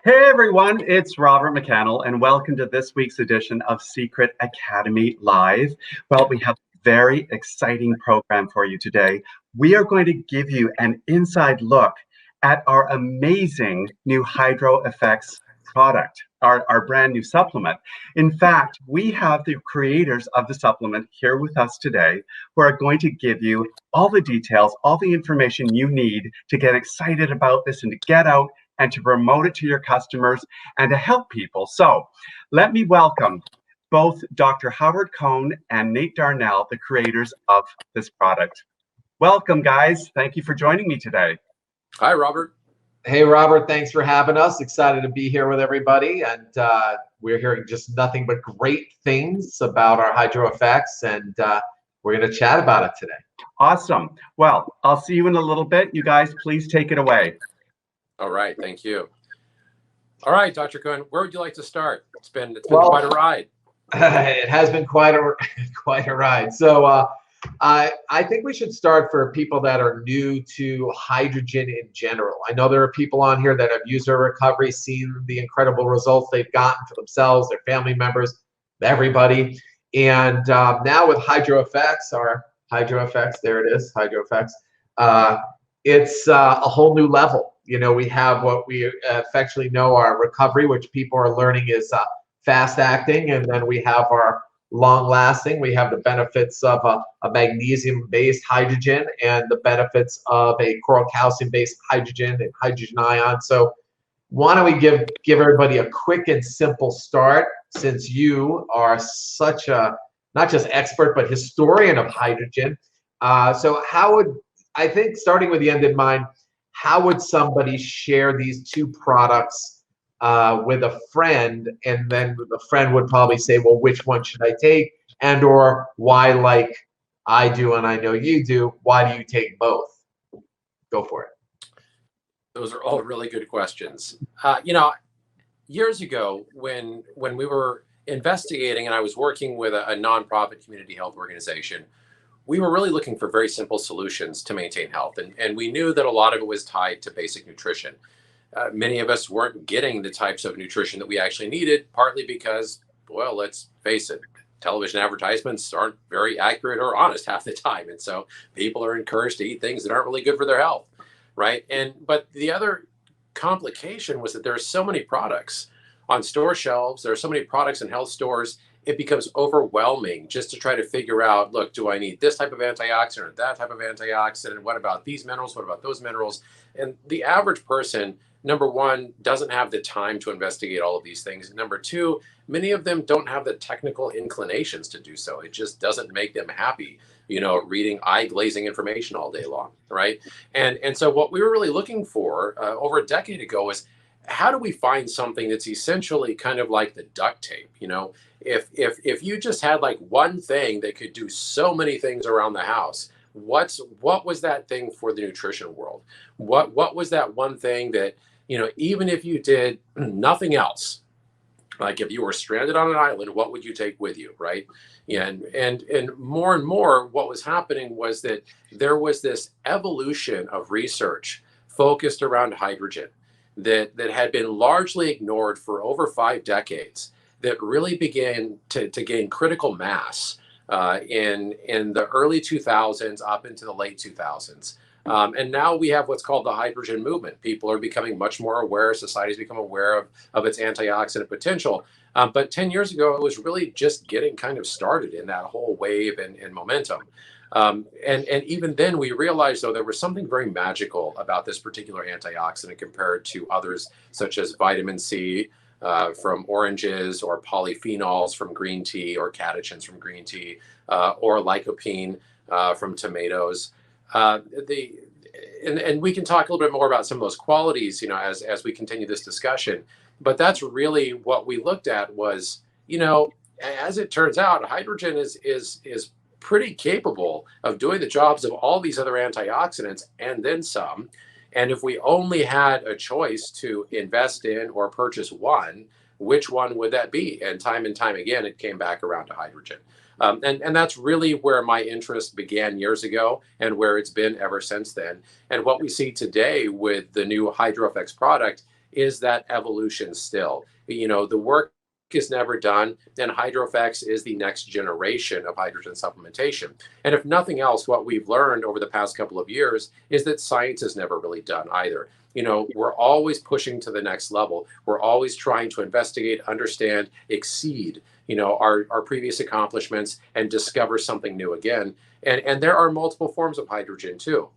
Hey everyone, it's Robert McCannell, and welcome to this week's edition of Secret Academy Live. Well, we have a very exciting program for you today. We are going to give you an inside look at our amazing new Hydro Effects product, our brand new supplement. In fact, we have the creators of the supplement here with us today who are going to give you all the details, all the information you need to get excited about this and to get out and to promote it to your customers and to help people. So let me welcome both Dr. Howard Cohn and Nate Darnell, the creators of this product. Welcome, guys. Thank you for joining me today. Hi, Robert. Hey, Robert. Thanks for having us. Excited to be here with everybody. And we're hearing just nothing but great things about our Hydro Effects, and we're going to chat about it today. Awesome. Well, I'll see you in a little bit. You guys, please take it away. All right, thank you. All right, Dr. Cohn, where would you like to start? It's been quite a ride. It has been quite a ride. So I think we should start for people that are new to hydrogen in general. I know there are people on here that have used our recovery, seen the incredible results they've gotten for themselves, their family members, everybody. And now with Hydro Effects, our Hydro Effects, there it is, Hydro Effects. It's a whole new level. You know, we have what we affectionately know our recovery, which people are learning is fast acting, and then we have our long lasting. We have the benefits of a magnesium based hydrogen and the benefits of a coral calcium based hydrogen and hydrogen ion. So why don't we give everybody a quick and simple start, since you are such a not just expert but historian of hydrogen. So how would, I think, starting with the end in mind, how would somebody share these two products with a friend, and then the friend would probably say, well, which one should I take? And or why, like I do and I know you do, why do you take both? Go for it. Those are all really good questions. You know, years ago when we were investigating and I was working with a nonprofit community health organization, we were really looking for very simple solutions to maintain health. And we knew that a lot of it was tied to basic nutrition. Many of us weren't getting the types of nutrition that we actually needed, partly because, well, let's face it, television advertisements aren't very accurate or honest half the time. And so people are encouraged to eat things that aren't really good for their health, right? But the other complication was that there are so many products on store shelves. There are so many products in health stores. It becomes overwhelming just to try to figure out, look, do I need this type of antioxidant or that type of antioxidant? What about these minerals? What about those minerals? And the average person, number one, doesn't have the time to investigate all of these things. Number two, many of them don't have the technical inclinations to do so. It just doesn't make them happy, you know, reading eye-glazing information all day long, right? And so what we were really looking for over a decade ago is, how do we find something that's essentially kind of like the duct tape? You know, if you just had like one thing that could do so many things around the house, what was that thing for the nutrition world? What was that one thing that, you know, even if you did nothing else, like if you were stranded on an island, what would you take with you, right? And more, what was happening was that there was this evolution of research focused around hydrogen that had been largely ignored for over 5 decades, that really began to gain critical mass in the early 2000s up into the late 2000s. And now we have what's called the hydrogen movement. People are becoming much more aware. Society's become aware of its antioxidant potential. But 10 years ago, it was really just getting kind of started in that whole wave and momentum. And even then we realized, though, there was something very magical about this particular antioxidant compared to others, such as vitamin C from oranges, or polyphenols from green tea, or catechins from green tea, or lycopene from tomatoes. And we can talk a little bit more about some of those qualities, you know, as we continue this discussion. But that's really what we looked at was, you know, as it turns out, hydrogen is pretty capable of doing the jobs of all these other antioxidants and then some. And if we only had a choice to invest in or purchase one, which one would that be? And time again, it came back around to hydrogen. And that's really where my interest began years ago and where it's been ever since then. And what we see today with the new Hydro Effects product is that evolution still. The work is never done, and HydroFX is the next generation of hydrogen supplementation. And if nothing else, what we've learned over the past couple of years is that science is never really done either. We're always pushing to the next level. We're always trying to investigate, understand, exceed, our previous accomplishments and discover something new again. And there are multiple forms of hydrogen too,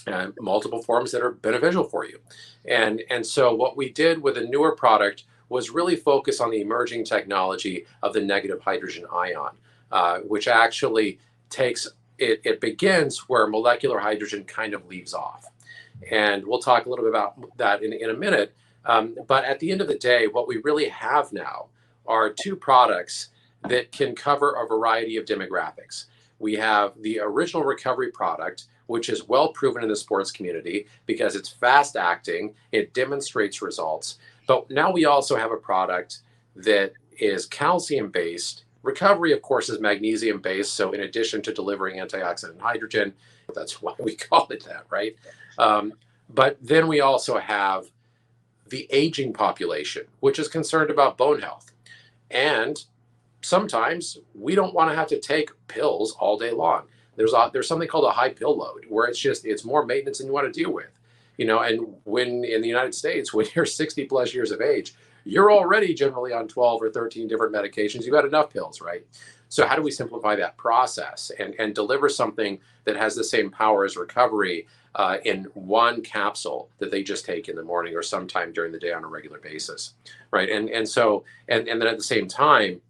and multiple forms that are beneficial for you. And so what we did with a newer product was really focus on the emerging technology of the negative hydrogen ion, which actually it begins where molecular hydrogen kind of leaves off. And we'll talk a little bit about that in a minute. But at the end of the day, what we really have now are two products that can cover a variety of demographics. We have the original recovery product, which is well proven in the sports community because it's fast acting, it demonstrates results. But now we also have a product that is calcium based. Recovery, of course, is magnesium based. So in addition to delivering antioxidant hydrogen, that's why we call it that, right? But then we also have the aging population, which is concerned about bone health. And sometimes we don't want to have to take pills all day long. There's something called a high pill load where it's more maintenance than you want to deal with. And when in the United States, when you're 60 plus years of age, you're already generally on 12 or 13 different medications. You've had enough pills, right? So how do we simplify that process and deliver something that has the same power as recovery in one capsule that they just take in the morning or sometime during the day on a regular basis, right? And then at the same time,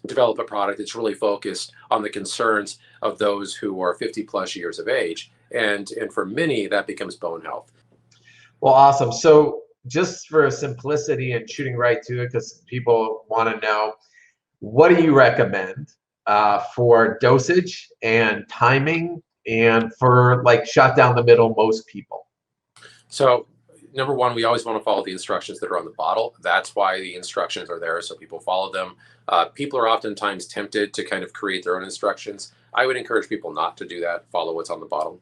develop a product that's really focused on the concerns of those who are 50 plus years of age. And for many, that becomes bone health. Well, awesome. So just for simplicity and shooting right to it, because people want to know, what do you recommend for dosage and timing and for like shot down the middle most people? So number one, we always want to follow the instructions that are on the bottle. That's why the instructions are there, so people follow them. People are oftentimes tempted to kind of create their own instructions. I would encourage people not to do that. Follow what's on the bottle.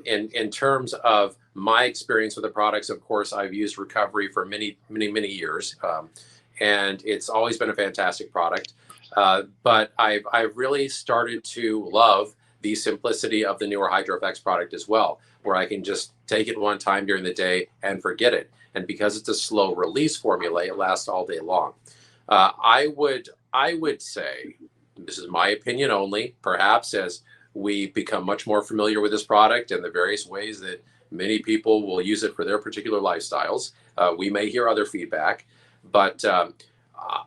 In terms of my experience with the products, of course, I've used recovery for many, many, many years, and it's always been a fantastic product. But I've really started to love the simplicity of the newer HydroFX product as well, where I can just take it one time during the day and forget it. And because it's a slow release formula, it lasts all day long. I would say, this is my opinion only, perhaps as we become much more familiar with this product and the various ways that many people will use it for their particular lifestyles, we may hear other feedback, but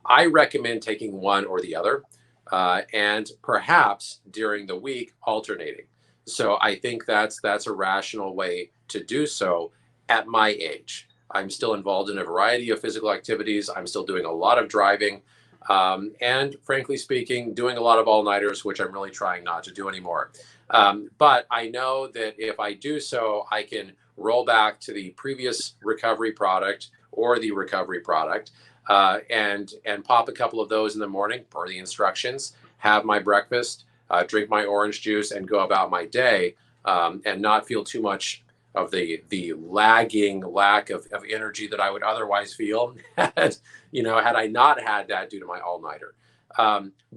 I recommend taking one or the other, and perhaps during the week alternating. So I think that's a rational way to do so at my age. I'm still involved in a variety of physical activities. I'm still doing a lot of driving, and frankly speaking, doing a lot of all-nighters, which I'm really trying not to do anymore. But I know that if I do so, I can roll back to the previous recovery product or the recovery product, and pop a couple of those in the morning per the instructions, have my breakfast, drink my orange juice, and go about my day, and not feel too much of the lagging lack of energy that I would otherwise feel had I not had that due to my all-nighter.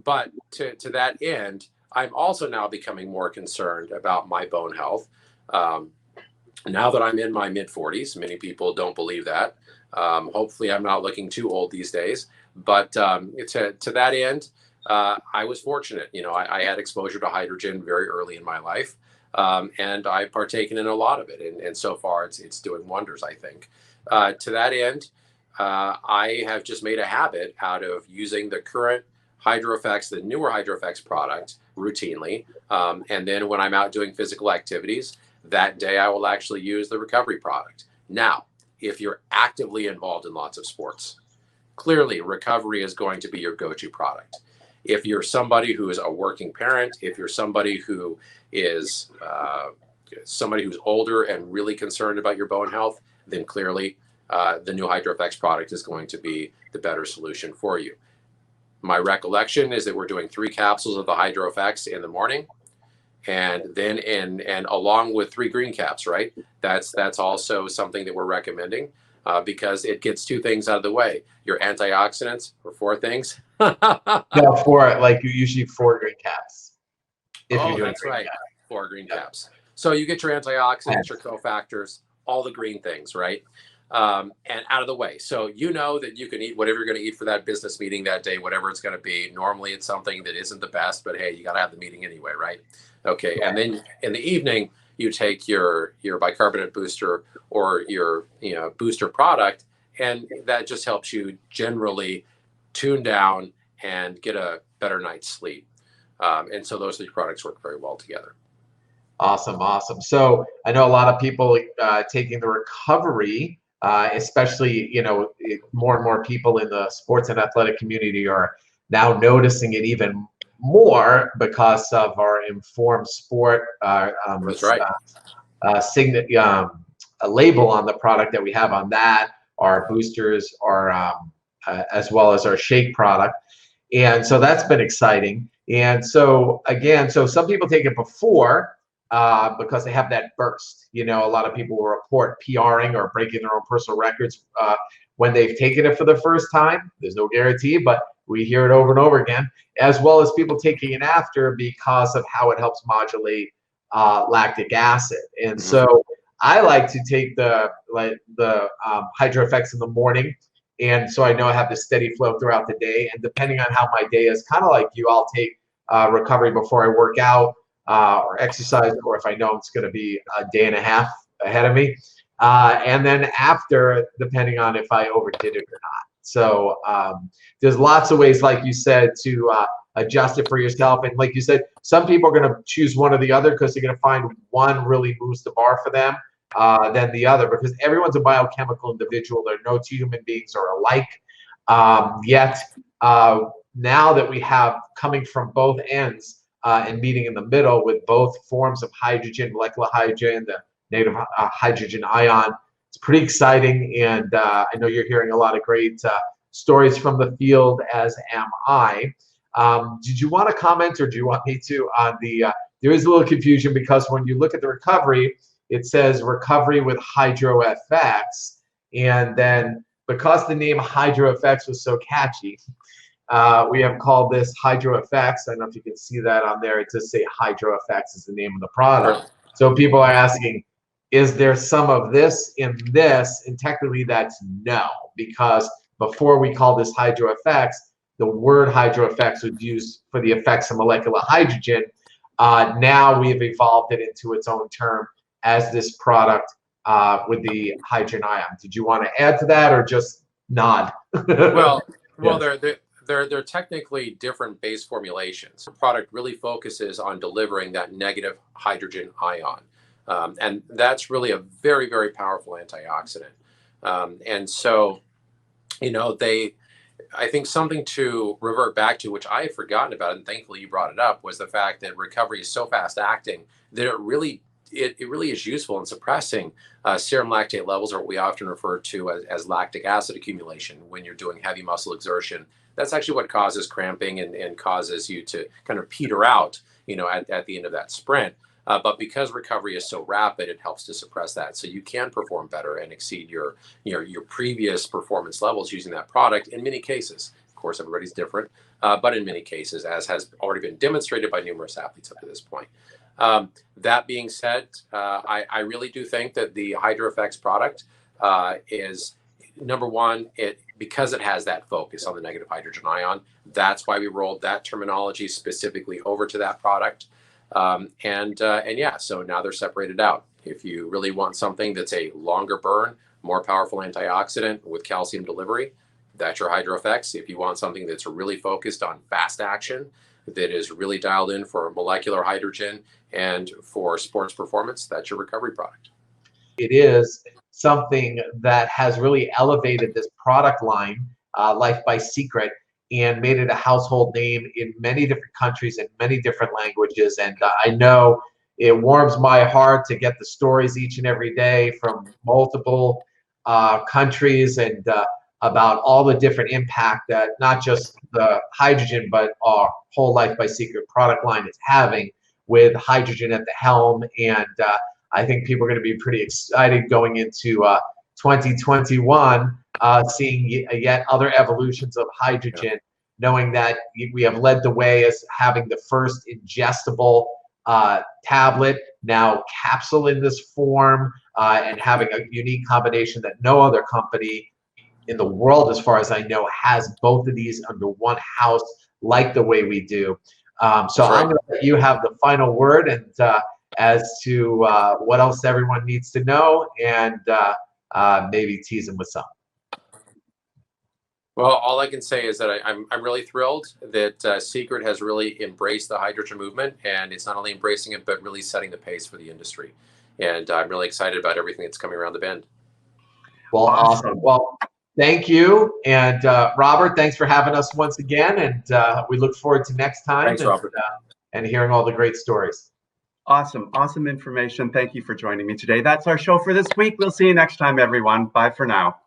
But to that end, I'm also now becoming more concerned about my bone health. Now that I'm in my mid-40s, many people don't believe that. Hopefully I'm not looking too old these days, but to that end, I was fortunate. I had exposure to hydrogen very early in my life, and I've partaken in a lot of it, and so far it's doing wonders, I think. To that end, I have just made a habit out of using the current HydroFX, the newer HydroFX product, routinely, and then when I'm out doing physical activities, that day I will actually use the recovery product. Now, if you're actively involved in lots of sports, clearly recovery is going to be your go-to product. If you're somebody who is a working parent, if you're somebody who is somebody who's older and really concerned about your bone health, then clearly the new HydroFX product is going to be the better solution for you. My recollection is that we're doing 3 capsules of the HydroFX in the morning, and then and along with 3 green caps, right? That's also something that we're recommending. because it gets two things out of the way. Your antioxidants for four things. No, usually 4 green caps. If you're Oh, doing that's green right. caps. 4 green caps. So you get your antioxidants, your cofactors, all the green things, right? And out of the way. So you know that you can eat whatever you're going to eat for that business meeting that day, whatever it's going to be. Normally it's something that isn't the best, but hey, you got to have the meeting anyway, right? Okay. And then in the evening, you take your bicarbonate booster or your booster product, and that just helps you generally tune down and get a better night's sleep. And so those three products work very well together. Awesome. So I know a lot of people taking the recovery, especially, more and more people in the sports and athletic community are now noticing it even more because of our Informed Sport That's right. A label on the product that we have on that, our boosters, our as well as our shake product. And so that's been exciting. And so again, some people take it before because they have that burst. A lot of people will report PRing or breaking their own personal records when they've taken it for the first time. There's no guarantee, but we hear it over and over again, as well as people taking it after because of how it helps modulate lactic acid. And so I like to take the Hydro Effects in the morning. And so I know I have this steady flow throughout the day. And depending on how my day is, kind of like you, I'll take recovery before I work out or exercise, or if I know it's going to be a day and a half ahead of me. And then after, depending on if I overdid it or not. So there's lots of ways, like you said, to adjust it for yourself. And like you said, some people are going to choose one or the other because they're going to find one really moves the bar for them than the other, because everyone's a biochemical individual. There are no two human beings are alike. Yet now that we have coming from both ends and meeting in the middle with both forms of hydrogen, molecular hydrogen, the negative hydrogen ion, it's pretty exciting. And I know you're hearing a lot of great stories from the field, as am I. Did you want to comment, or do you want me to, on the, there is a little confusion because when you look at the recovery, it says recovery with Hydro FX. And then because the name Hydro FX was so catchy, we have called this Hydro FX. I don't know if you can see that on there. It does say Hydro FX is the name of the product. So people are asking, is there some of this in this? And technically that's no, because before we call this Hydro FX, the word Hydro FX was used for the effects of molecular hydrogen. Now we've evolved it into its own term as this product with the hydrogen ion. Did you want to add to that, or just nod? Well, Yes. they're technically different base formulations. The product really focuses on delivering that negative hydrogen ion, and that's really a very, very powerful antioxidant. And so, I think something to revert back to, which I had forgotten about, and thankfully you brought it up, was the fact that recovery is so fast acting that it really is useful in suppressing serum lactate levels, or what we often refer to as lactic acid accumulation when you're doing heavy muscle exertion. That's actually what causes cramping and causes you to kind of peter out, at the end of that sprint. But because recovery is so rapid, it helps to suppress that, so you can perform better and exceed your previous performance levels using that product in many cases. Of course, everybody's different, but in many cases, as has already been demonstrated by numerous athletes up to this point. That being said, I really do think that the Hydro FX product is, number one, because it has that focus on the negative hydrogen ion. That's why we rolled that terminology specifically over to that product. And yeah, so now they're separated out. If you really want something that's a longer burn, more powerful antioxidant with calcium delivery, that's your Hydro FX. If you want something that's really focused on fast action, that is really dialed in for molecular hydrogen and for sports performance, that's your recovery product. It is something that has really elevated this product line, Life by Secret, and made it a household name in many different countries and many different languages. And I know it warms my heart to get the stories each and every day from multiple countries and about all the different impact that not just the hydrogen, but our whole Life by Secret product line is having, with hydrogen at the helm. And I think people are going to be pretty excited going into 2021, seeing yet other evolutions of hydrogen, knowing that we have led the way as having the first ingestible tablet, now capsule in this form, and having a unique combination that no other company in the world, as far as I know, has both of these under one house like the way we do. So I'm going to let you have the final word, and as to what else everyone needs to know, and maybe tease them with some. Well, all I can say is that I'm really thrilled that SEACRET has really embraced the hydrogen movement, and it's not only embracing it, but really setting the pace for the industry. And I'm really excited about everything that's coming around the bend. Well, awesome. Well, thank you. And Robert, thanks for having us once again. And we look forward to next time. Thanks, Robert. And hearing all the great stories. Awesome information. Thank you for joining me today. That's our show for this week. We'll see you next time, everyone. Bye for now.